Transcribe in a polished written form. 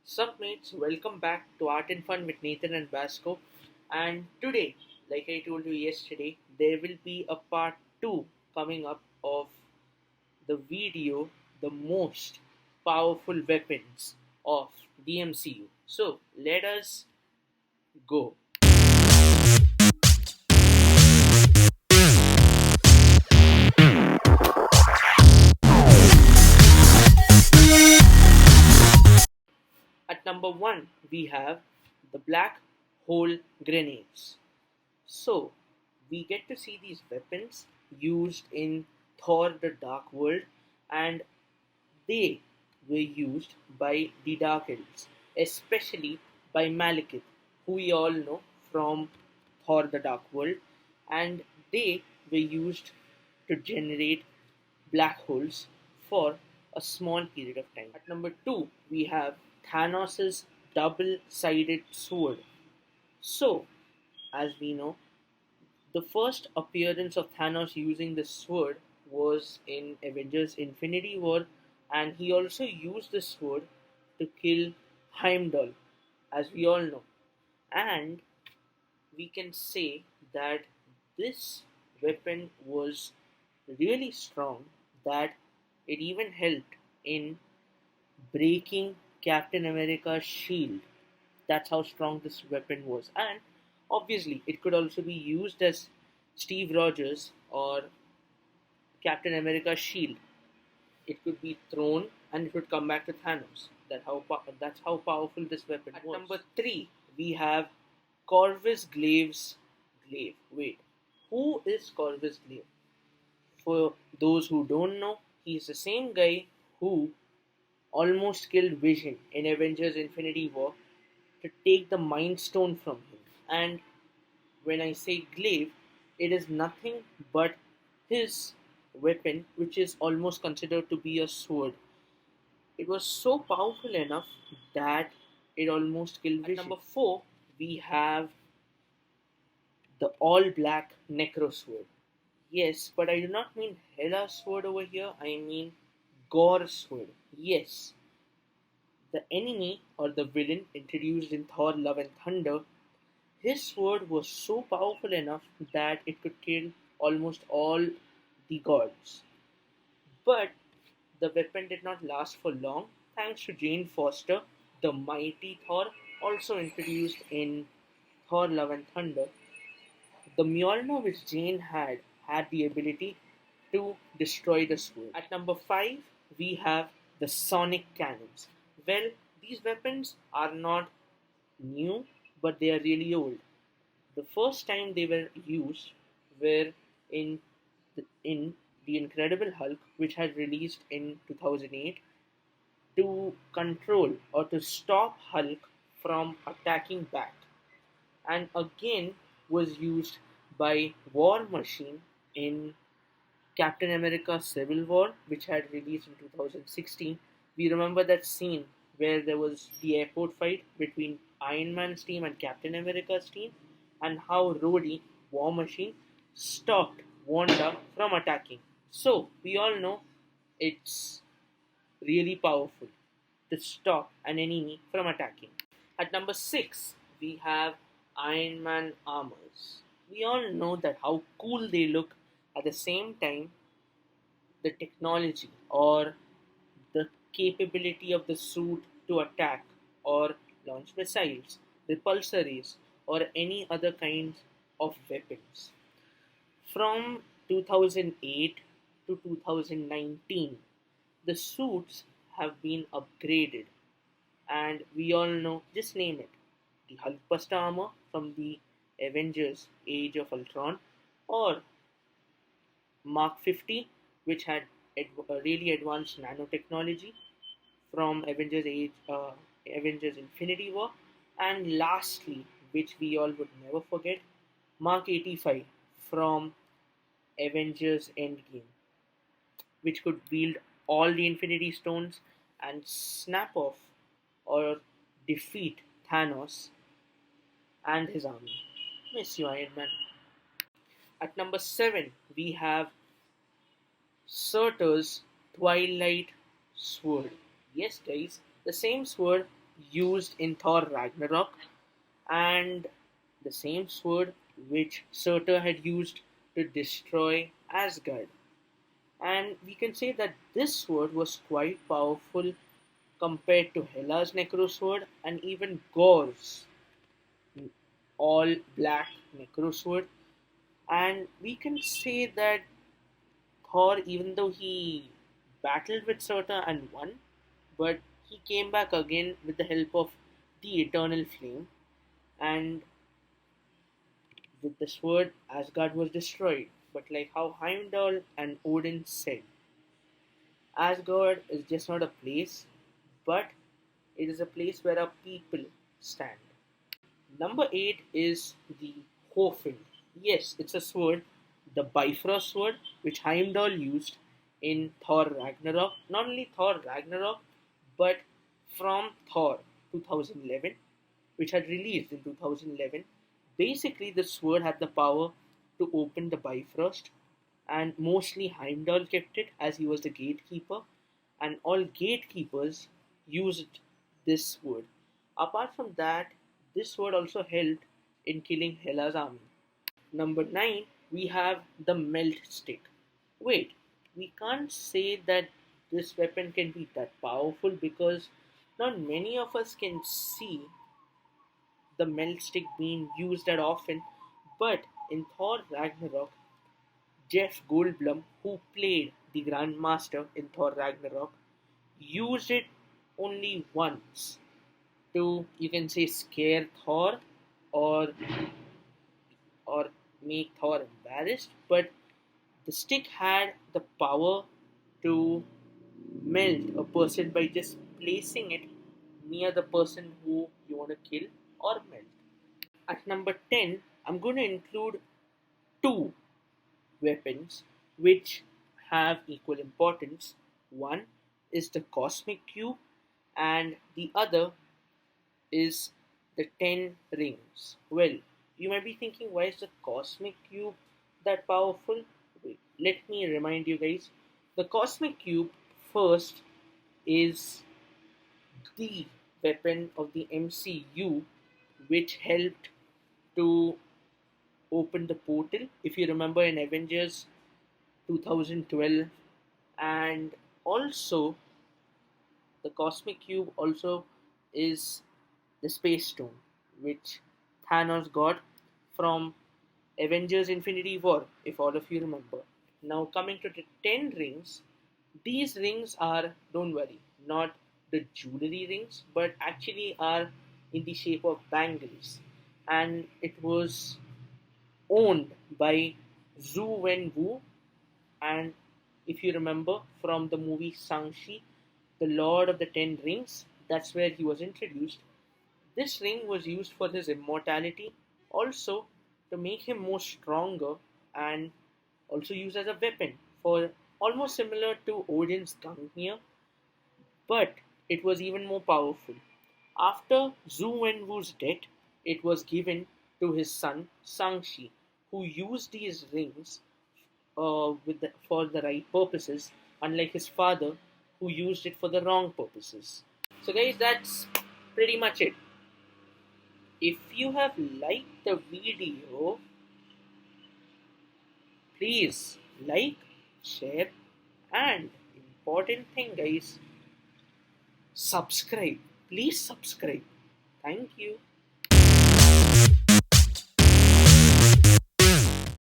Sup mates, welcome back to Art and Fun with Nathan and Basco. And today, like I told you yesterday, there will be a part 2 coming up of the video, the most powerful weapons of the MCU. So let us go. At number 1, we have the black hole grenades. So, we get to see these weapons used in Thor the Dark World, and they were used by the Dark Elves, especially by Malekith, who we all know from Thor the Dark World, and they were used to generate black holes for a small period of time. At number 2, we have Thanos' double sided sword. So, as we know, the first appearance of Thanos using the sword was in Avengers Infinity War, and he also used the sword to kill Heimdall, as we all know. And we can say that this weapon was really strong, that it even helped in breaking Captain America's shield. That's how strong this weapon was. And obviously, it could also be used as Steve Rogers or Captain America's shield. It could be thrown and it would come back to Thanos. That's how powerful this weapon was. At number 3, we have Corvus Glaive's glaive. Wait, who is Corvus Glaive? For those who don't know, he's the same guy who almost killed Vision in Avengers Infinity War to take the Mind Stone from him. And when I say glaive, it is nothing but his weapon, which is almost considered to be a sword. It was so powerful enough that it almost killed Vision. At number 4, we have the all black Necro Sword. Yes, but I do not mean Hela's sword over here, I mean Gore's sword. Yes, the enemy or the villain introduced in Thor Love and Thunder, his sword was so powerful enough that it could kill almost all the gods. But the weapon did not last for long thanks to Jane Foster, the mighty Thor, also introduced in Thor Love and Thunder. The Mjolnir which Jane had the ability to destroy the sword. At number 5, we have the sonic cannons. Well, these weapons are not new, but they are really old. The first time they were used were in the Incredible Hulk, which had released in 2008 to control or to stop Hulk from attacking back, and again was used by War Machine in Captain America Civil War, which had released in 2016. We remember that scene where there was the airport fight between Iron Man's team and Captain America's team, and how Rhodey, War Machine, stopped Wanda from attacking. So, we all know it's really powerful to stop an enemy from attacking. At number 6, we have Iron Man armors. We all know that how cool they look. At the same time, the technology or the capability of the suit to attack or launch missiles, repulsories, or any other kinds of weapons. From 2008 to 2019, the suits have been upgraded, and we all know, just name it, the Hulkbuster armor from the Avengers Age of Ultron, or Mark 50, which had really advanced nanotechnology from Avengers Infinity War, and lastly, which we all would never forget, Mark 85 from Avengers Endgame, which could wield all the Infinity Stones and snap off or defeat Thanos and his army. Miss you, Iron Man. At number 7, we have Surtur's Twilight Sword. Yes, guys, the same sword used in Thor Ragnarok, and the same sword which Surtur had used to destroy Asgard. And we can say that this sword was quite powerful compared to Hela's Necro sword and even Gor's all black Necro sword. And we can say that Thor, even though he battled with Surtur and won, but he came back again with the help of the Eternal Flame, and with the sword, Asgard was destroyed. But like how Heimdall and Odin said, Asgard is just not a place, but it is a place where our people stand. Number 8 is the Hofin. Yes, it's a sword, the Bifrost sword, which Heimdall used in Thor Ragnarok. Not only Thor Ragnarok, but from Thor 2011, which had released in 2011. Basically, the sword had the power to open the Bifrost, and mostly Heimdall kept it as he was the gatekeeper, and all gatekeepers used this sword. Apart from that, this sword also helped in killing Hela's army. Number 9, we have the Melt Stick. Wait, we can't say that this weapon can be that powerful because not many of us can see the Melt Stick being used that often. But in Thor Ragnarok, Jeff Goldblum, who played the Grandmaster in Thor Ragnarok, used it only once to, you can say, scare Thor or or make Thor embarrassed, but the stick had the power to melt a person by just placing it near the person who you want to kill or melt. At number 10, I'm going to include two weapons which have equal importance. One is the Cosmic Cube, and the other is the 10 rings. Well, you might be thinking, why is the Cosmic Cube that powerful? Wait, let me remind you guys. The Cosmic Cube, first, is the weapon of the MCU which helped to open the portal. If you remember in Avengers 2012, and also the Cosmic Cube also is the Space Stone, which Thanos got from Avengers Infinity War, if all of you remember. Now, coming to the 10 rings, these rings are, don't worry, not the jewelry rings, but actually are in the shape of bangles. And it was owned by Zhu Wenwu, and if you remember from the movie Shang-Chi, the Lord of the Ten Rings, that's where he was introduced. This ring was used for his immortality, also to make him more stronger, and also used as a weapon for almost similar to Odin's Gungnir, but it was even more powerful. After Zhu Wenwu's death, it was given to his son Shang-Chi, who used these rings for the right purposes, unlike his father, who used it for the wrong purposes. So, guys, that's pretty much it. If you have liked the video, please like, share, and important thing, guys, subscribe. Please subscribe. Thank you.